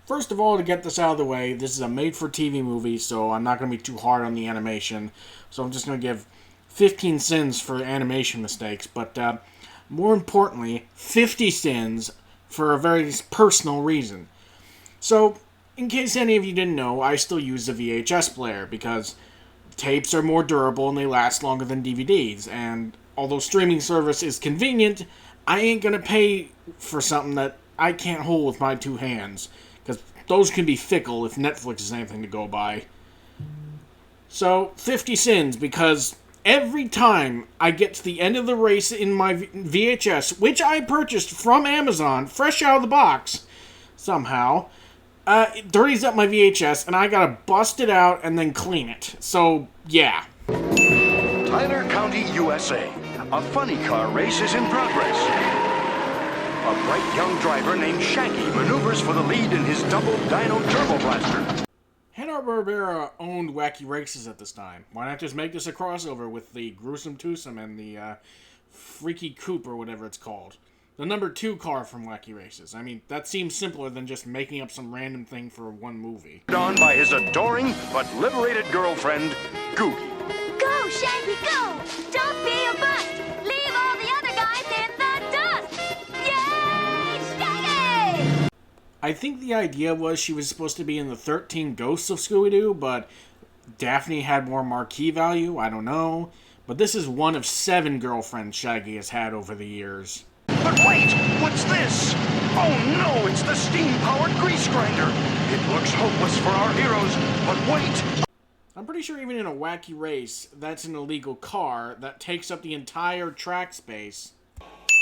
First of all, to get this out of the way, this is a made-for-TV movie, so I'm not going to be too hard on the animation. So I'm just going to give 15 sins for animation mistakes, but more importantly, 50 sins for a very personal reason. So, in case any of you didn't know, I still use a VHS player because tapes are more durable and they last longer than DVDs, and although streaming service is convenient, I ain't going to pay for something that I can't hold with my two hands, because those can be fickle if Netflix is anything to go by. So, 50 sins, because every time I get to the end of the race in my VHS, which I purchased from Amazon, fresh out of the box, somehow, it dirties up my VHS, and I gotta bust it out and then clean it. So, yeah. Tyler County, USA. A funny car race is in progress. A bright young driver named Shaggy maneuvers for the lead in his double dyno turbo blaster. Hanna-Barbera owned Wacky Races at this time. Why not just make this a crossover with the Gruesome Twosome and the Freaky Coupe or whatever it's called? The number 2 car from Wacky Races. I mean, that seems simpler than just making up some random thing for one movie. On by his adoring but liberated girlfriend, Googie. Go, Shaggy, go! Don't be a bust! Leave all the other guys in the dust! Yay, Shaggy! I think the idea was she was supposed to be in the 13 Ghosts of Scooby-Doo, but Daphne had more marquee value, I don't know. But this is one of 7 girlfriends Shaggy has had over the years. But wait, what's this? Oh no, it's the steam-powered grease grinder. It looks hopeless for our heroes, but wait. I'm pretty sure even in a Wacky Race, that's an illegal car that takes up the entire track space.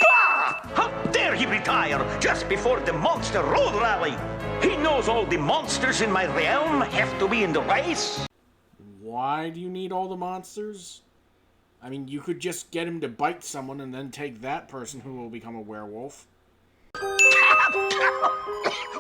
Ah! How dare he retire just before the Monster Road Rally? He knows all the monsters in my realm have to be in the race. Why do you need all the monsters? I mean, you could just get him to bite someone and then take that person who will become a werewolf.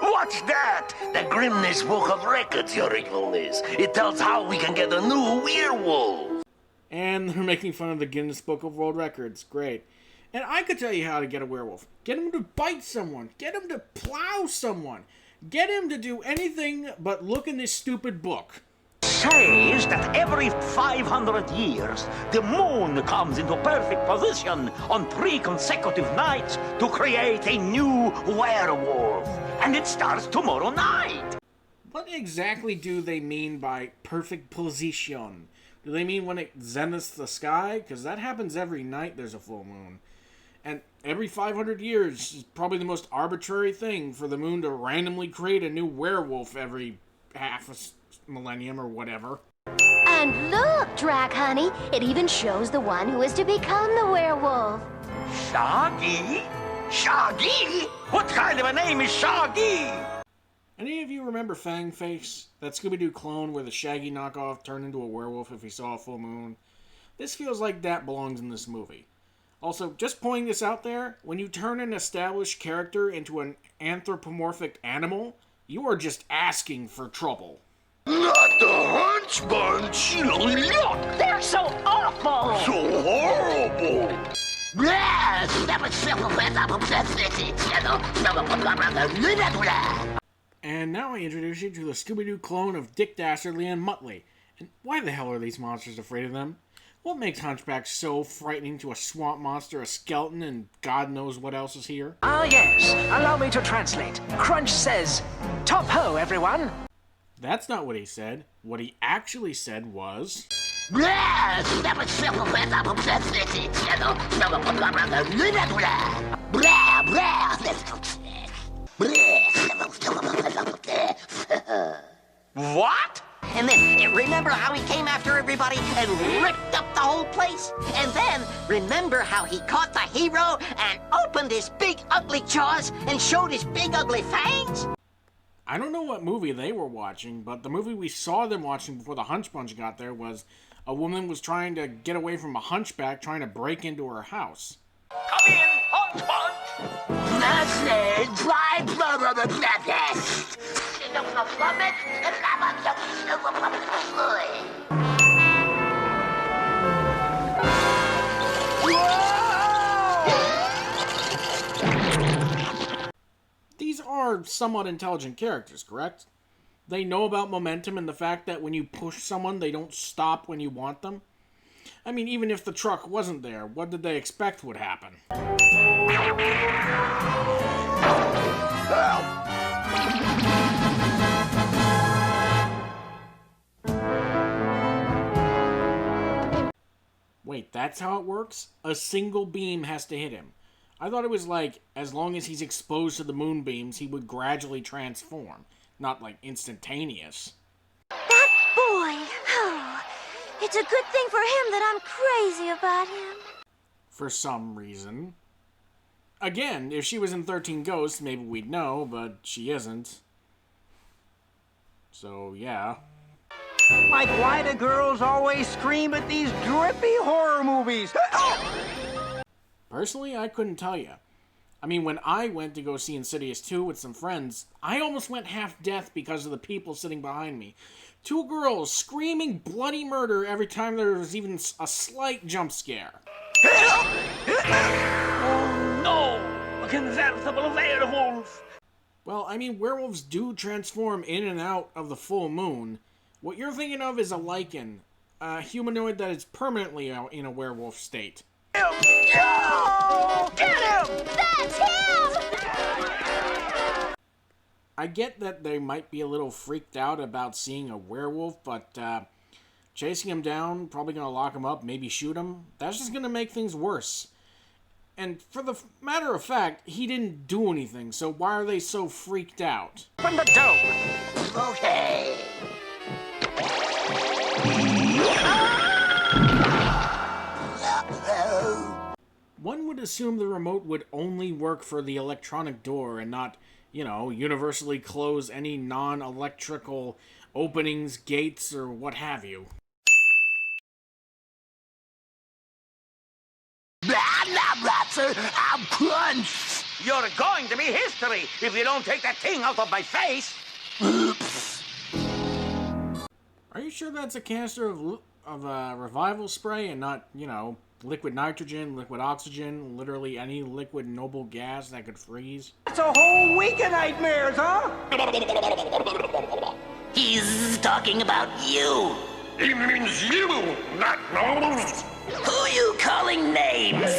What's that? The Grimness Book of Records, Your Ignorance. It tells how we can get a new werewolf. And they're making fun of the Guinness Book of World Records. Great. And I could tell you how to get a werewolf. Get him to bite someone. Get him to plow someone. Get him to do anything but look in this stupid book. Says that every 500 years, the moon comes into perfect position on 3 consecutive nights to create a new werewolf. And it starts tomorrow night. What exactly do they mean by perfect position? Do they mean when it zeniths the sky? Because that happens every night there's a full moon. And every 500 years is probably the most arbitrary thing for the moon to randomly create a new werewolf every half a millennium or whatever. And look, Drac, honey, it even shows the one who is to become the werewolf. Shaggy? Shaggy? What kind of a name is Shaggy? Any of you remember Fangface? That Scooby-Doo clone where the Shaggy knockoff turned into a werewolf if he saw a full moon? This feels like that belongs in this movie. Also, just pointing this out there, when you turn an established character into an anthropomorphic animal, you are just asking for trouble. Not the hunchbunch! Look! They're so awful! So horrible! And now I introduce you to the Scooby-Doo clone of Dick Dastardly and Muttley. And why the hell are these monsters afraid of them? What makes Hunchback so frightening to a swamp monster, a skeleton, and God knows what else is here? Ah yes, allow me to translate. Crunch says, "Top ho, everyone!" That's not what he said. What he actually said was... What? And then, remember how he came after everybody and ripped up the whole place? And then, remember how he caught the hero and opened his big ugly jaws and showed his big ugly fangs? I don't know what movie they were watching, but the movie we saw them watching before the hunchbunch got there was a woman was trying to get away from a hunchback trying to break into her house. Come in, Hunchbunch! These are somewhat intelligent characters, correct? They know about momentum and the fact that when you push someone, they don't stop when you want them. I mean, even if the truck wasn't there, what did they expect would happen? Wait, that's how it works? A single beam has to hit him. I thought it was like, as long as he's exposed to the moonbeams, he would gradually transform. Not like instantaneous. That boy! Oh, it's a good thing for him that I'm crazy about him. For some reason. Again, if she was in 13 Ghosts, maybe we'd know, but she isn't. So, yeah. Like, why do girls always scream at these drippy horror movies? Personally, I couldn't tell you. I mean, when I went to go see Insidious 2 with some friends, I almost went half-death because of the people sitting behind me. Two girls screaming bloody murder every time there was even a slight jump scare. Oh no! A convertible werewolf! Well, I mean, werewolves do transform in and out of the full moon. What you're thinking of is a lichen, a humanoid that is permanently in a werewolf state. Oh, get him! That's him! I get that they might be a little freaked out about seeing a werewolf, but chasing him down, probably going to lock him up, maybe shoot him, that's just going to make things worse. And for the matter of fact, he didn't do anything, so why are they so freaked out? Open the door! Okay. One would assume the remote would only work for the electronic door and not, you know, universally close any non-electrical openings, gates, or what have you. I'm Crunch! You're going to be history if you don't take that thing out of my face! Are you sure that's a canister of revival spray and not, you know, liquid nitrogen, liquid oxygen, literally any liquid noble gas that could freeze? That's a whole week of nightmares, huh? He's talking about you. He means you, not nobles! Who you calling names?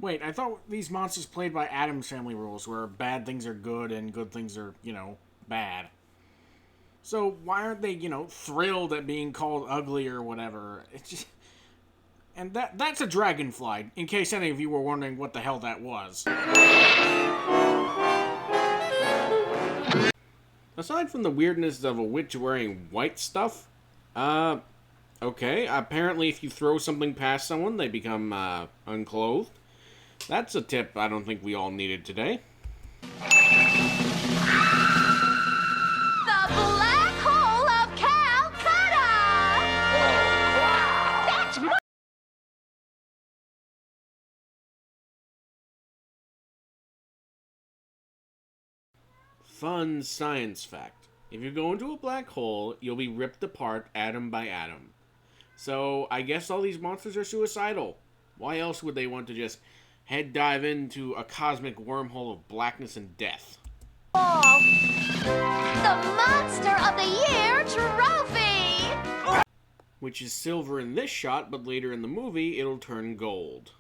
Wait, I thought these monsters played by Addams Family rules, where bad things are good and good things are, you know, bad. So why aren't they, you know, thrilled at being called ugly or whatever? It's just... And that's a dragonfly, in case any of you were wondering what the hell that was. Aside from the weirdness of a witch wearing white stuff, okay, apparently if you throw something past someone, they become, unclothed. That's a tip I don't think we all needed today. The Black Hole of Calcutta! That's my... Fun science fact. If you go into a black hole, you'll be ripped apart atom by atom. So, I guess all these monsters are suicidal. Why else would they want to just head dive into a cosmic wormhole of blackness and death? The Monster of the Year trophy! Which is silver in this shot, but later in the movie, it'll turn gold.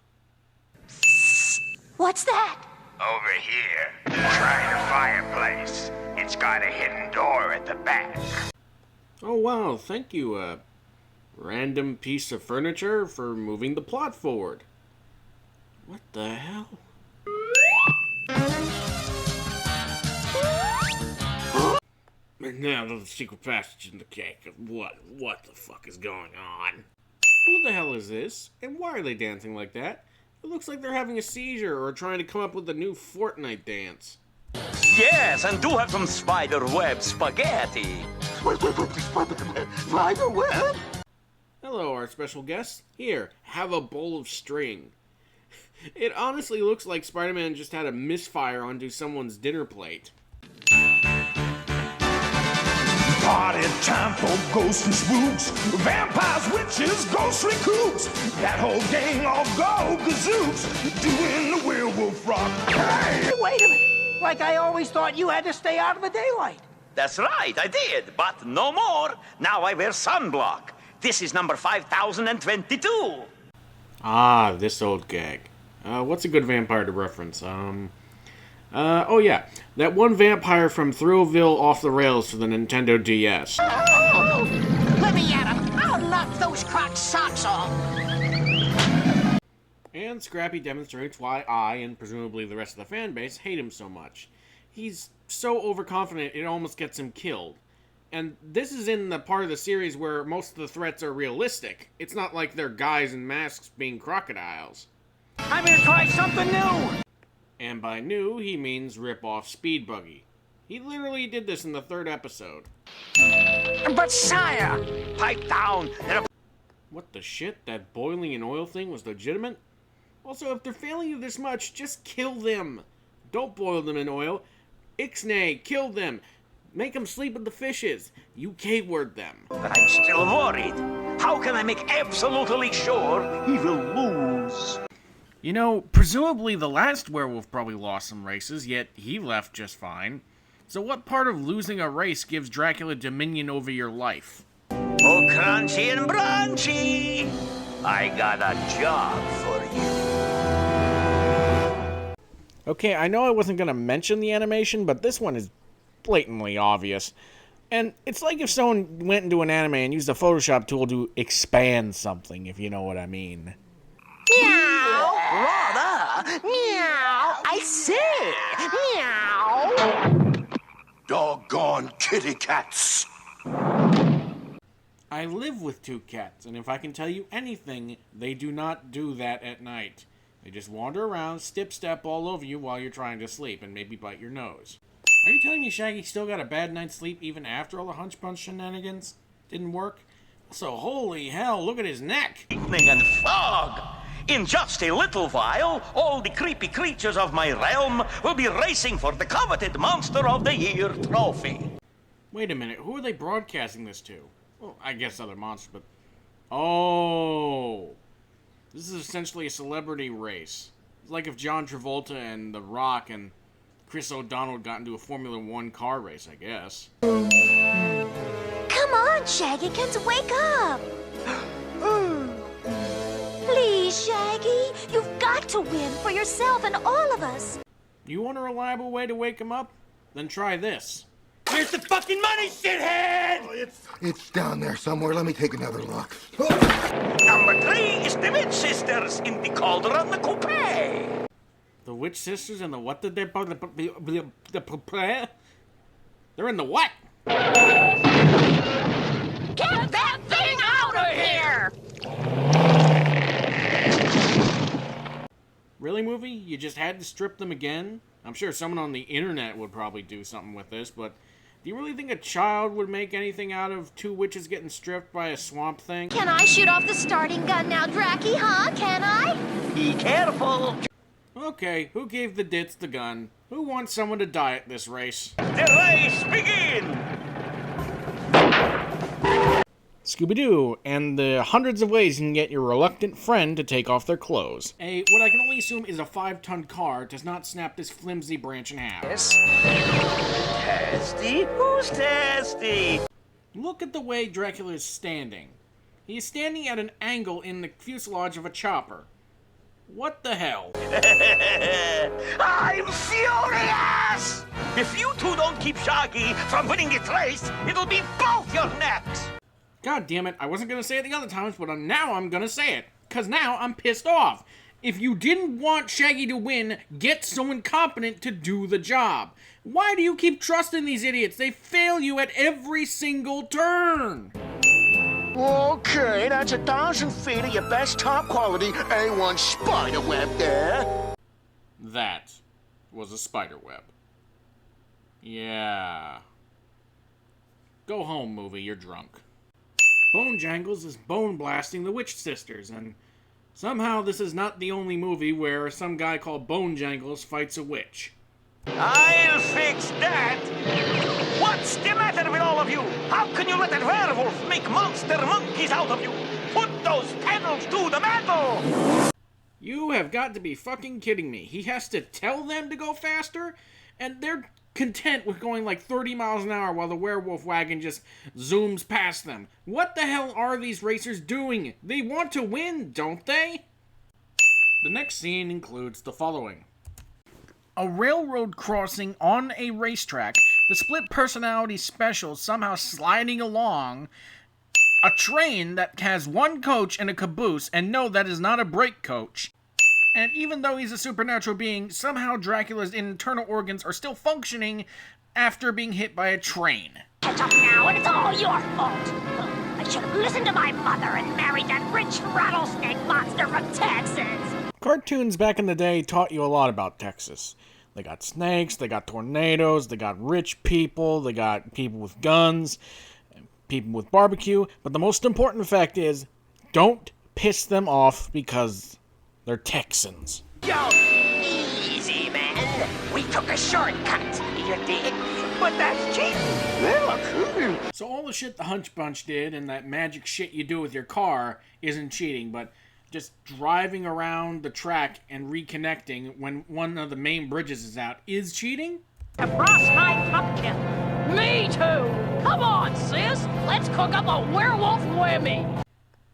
What's that? Over here. Try the fireplace. It's got a hidden door at the back. Oh wow, thank you, random piece of furniture for moving the plot forward. What the hell? And now the secret passage in the cake. What the fuck is going on? Who the hell is this? And why are they dancing like that? It looks like they're having a seizure or trying to come up with a new Fortnite dance. Yes, and do have some spider web spaghetti. Spider web? Hello, our special guest. Here, have a bowl of string. It honestly looks like Spider-Man just had a misfire onto someone's dinner plate. Party time for ghosts and spooks, vampires, witches, ghostly kooks. That whole gang all go gazooks, doing the werewolf rock. Hey! Wait a minute. Like I always thought you had to stay out of the daylight. That's right, I did, but no more. Now I wear sunblock. This is number 5022. Ah, this old gag. What's a good vampire to reference? Oh yeah, that one vampire from Thrillville Off the Rails for the Nintendo DS. Oh, let me at him. I'll knock those Croc socks off. And Scrappy demonstrates why I, and presumably the rest of the fan base, hate him so much. He's so overconfident it almost gets him killed. And this is in the part of the series where most of the threats are realistic. It's not like they're guys in masks being crocodiles. I'm gonna try something new. And by new, he means rip-off Speed Buggy. He literally did this in the 3rd episode. But sire! Pipe down. What the shit? That boiling in oil thing was legitimate? Also, if they're failing you this much, just kill them. Don't boil them in oil. Ixnay, kill them. Make them sleep with the fishes. You K-word them. But I'm still worried. How can I make absolutely sure he will lose? You know, presumably the last werewolf probably lost some races, yet he left just fine. So what part of losing a race gives Dracula dominion over your life? Oh, crunchy and brunchy! I got a job for you. Okay, I know I wasn't going to mention the animation, but this one is blatantly obvious. And it's like if someone went into an anime and used a Photoshop tool to expand something, if you know what I mean. Meow. Rather. Meow. I say. Meow. Doggone kitty cats. I live with 2 cats, and if I can tell you anything, they do not do that at night. They just wander around, step all over you while you're trying to sleep, and maybe bite your nose. Are you telling me Shaggy still got a bad night's sleep even after all the hunchbunch shenanigans didn't work? Also, holy hell, look at his neck! Lightning and fog! In just a little while, all the creepy creatures of my realm will be racing for the coveted Monster of the Year trophy. Wait a minute, who are they broadcasting this to? Well, I guess other monsters, but... Oh! This is essentially a celebrity race. It's like if John Travolta and The Rock and Chris O'Donnell got into a Formula 1 car race, I guess. Come on, Shaggykins, wake up! Please, Shaggy, you've got to win for yourself and all of us. You want a reliable way to wake him up? Then try this. Where's the fucking money, shithead? It's down there somewhere. Let me take another look. Number 3 is the Witch Sisters in the Cauldron Coupe. The Witch Sisters and the what did they... They're in the what? Get that thing out of here! Really, movie? You just had to strip them again? I'm sure someone on the internet would probably do something with this, but do you really think a child would make anything out of 2 witches getting stripped by a swamp thing? Can I shoot off the starting gun now, Dracky, huh? Can I? Be careful. Okay, who gave the dits the gun? Who wants someone to die at this race? The race begins! Scooby-Doo, and the hundreds of ways you can get your reluctant friend to take off their clothes. What I can only assume is a 5-ton car does not snap this flimsy branch in half. Yes. Tasty? Who's tasty? Look at the way Dracula is standing. He is standing at an angle in the fuselage of a chopper. What the hell? I'm furious! If you 2 don't keep Shaggy from winning this race, it'll be both your necks! God damn it, I wasn't gonna say it the other times, but now I'm gonna say it. 'Cause now I'm pissed off. If you didn't want Shaggy to win, get someone competent to do the job. Why do you keep trusting these idiots? They fail you at every single turn. Okay, that's 1,000 feet of your best top quality A1 spider web there. That was a spider web. Yeah. Go home, movie, you're drunk. Bone Jangles is bone blasting the Witch Sisters, and somehow this is not the only movie where some guy called Bone Jangles fights a witch. I'll fix that! What's the matter with all of you? How can you let a werewolf make monster monkeys out of you? Put those pedals to the metal! You have got to be fucking kidding me. He has to tell them to go faster? And they're content with going like 30 miles an hour while the werewolf wagon just zooms past them. What the hell are these racers doing? They want to win, don't they? The next scene includes the following. A railroad crossing on a racetrack, the split personality special somehow sliding along, a train that has one coach and a caboose, and no, that is not a brake coach. And even though he's a supernatural being, somehow Dracula's internal organs are still functioning after being hit by a train. Catch up now, and it's all your fault. I should have listened to my mother and married that rich rattlesnake monster from Texas. Cartoons back in the day taught you a lot about Texas. They got snakes, they got tornadoes, they got rich people, they got people with guns, people with barbecue. But the most important fact is, don't piss them off because they're Texans. Yo, easy, man. We took a shortcut, you dig? But that's cheating. So all the shit the hunchbunch did and that magic shit you do with your car isn't cheating, but just driving around the track and reconnecting when one of the main bridges is out is cheating? To frost my pumpkin. Me too. Come on, sis. Let's cook up a werewolf whammy.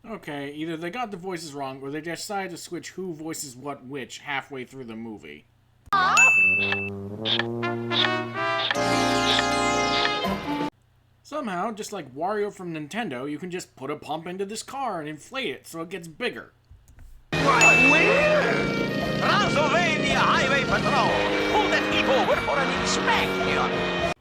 Okay, either they got the voices wrong or they decided to switch who voices what which halfway through the movie. Somehow, just like Wario from Nintendo, you can just put a pump into this car and inflate it so it gets bigger. Where? Transylvania Highway Patrol! Pull that heap over for an inspection!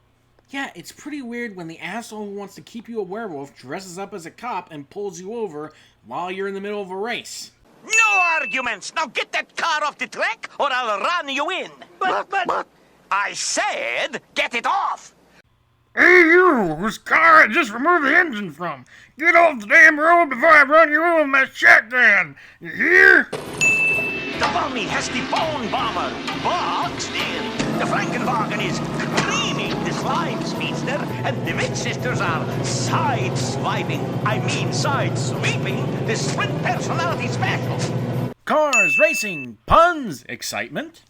Yeah, it's pretty weird when the asshole who wants to keep you a werewolf dresses up as a cop and pulls you over while you're in the middle of a race. No arguments! Now get that car off the track or I'll run you in! But... I said, get it off! Hey you, whose car I just removed the engine from. Get off the damn road before I run you over with my shotgun. You hear? The Bunny has the bone bomber boxed in. The Frankenwagen is creaming the slime speedster, and the Witch Sisters are side sweeping the sprint personality special. Cars, racing, puns, excitement.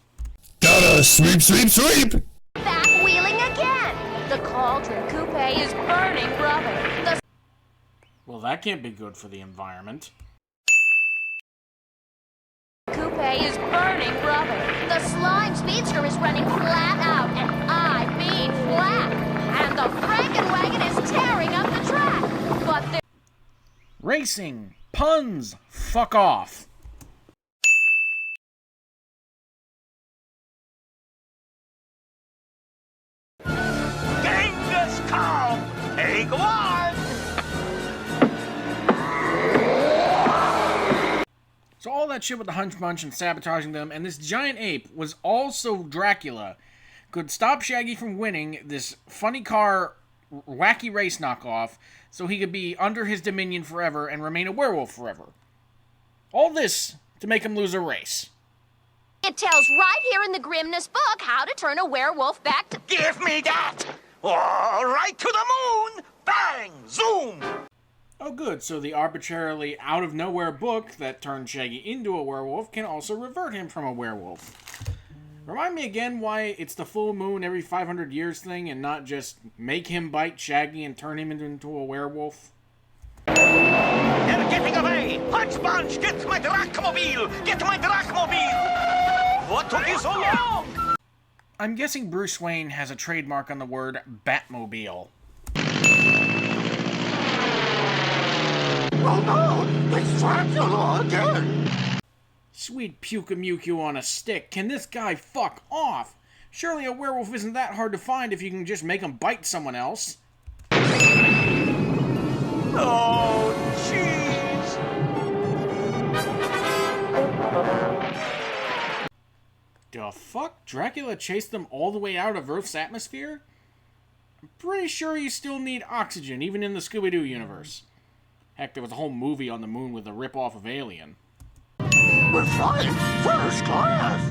Gotta sweep, sweep, sweep! Back wheeling again. The cauldron coupe is burning rubber. Well, that can't be good for the environment. Coupe is burning rubber. The slime speedster is running flat out, and I mean flat. And the Frankenwagon is tearing up the track. But Racing, puns, fuck off. Genghis Khan, take one! So all that shit with the hunchbunch and sabotaging them, and this giant ape was also Dracula, could stop Shaggy from winning this funny car wacky race knockoff so he could be under his dominion forever and remain a werewolf forever. All this to make him lose a race. it tells right here in the Grimness book how to turn a werewolf back to... Give me that! All right to the moon! Bang! Zoom! Oh good, so the arbitrarily out-of-nowhere book that turned Shaggy into a werewolf can also revert him from a werewolf. Remind me again why it's the full moon every 500 years thing and not just make him bite Shaggy and turn him into a werewolf? They're getting away! Hunchbunch, get my Dracmobile! Get my Dracmobile! What took you so long? I'm guessing Bruce Wayne has a trademark on the word Batmobile. Oh no! It's Dracula again! Sweet Puka-Muku on a stick, can this guy fuck off? Surely a werewolf isn't that hard to find if you can just make him bite someone else. Oh, jeez! The fuck? Dracula chased them all the way out of Earth's atmosphere? I'm pretty sure you still need oxygen, even in the Scooby-Doo universe. Heck, there was a whole movie on the moon with a rip-off of Alien. We're flying first class!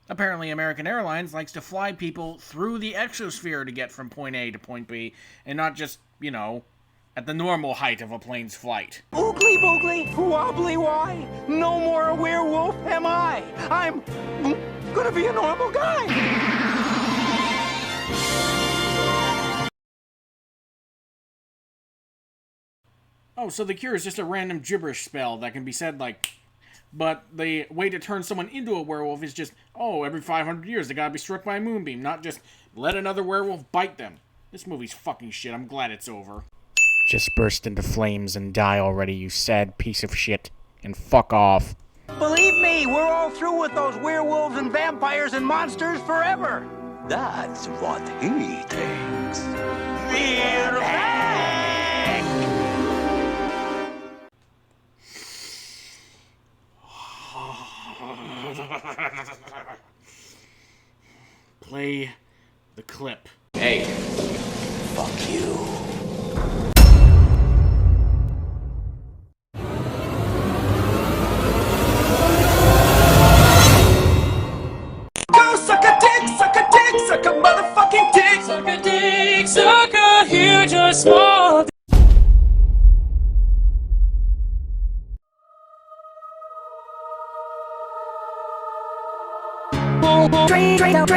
Apparently, American Airlines likes to fly people through the exosphere to get from point A to point B, and not just, you know, at the normal height of a plane's flight. Oogly boogly, wobbly why? No more a werewolf am I. I'm gonna be a normal guy. Oh, so the cure is just a random gibberish spell that can be said like... But the way to turn someone into a werewolf is just, oh, every 500 years they gotta be struck by a moonbeam, not just let another werewolf bite them. This movie's fucking shit. I'm glad it's over. Just burst into flames and die already, you sad piece of shit. And fuck off. Believe me, we're all through with those werewolves and vampires and monsters forever. That's what he thinks. We're back! Play the clip. Hey, fuck you. Go suck a motherfucking dick. Suck a dick, suck a huge or small. Drain out,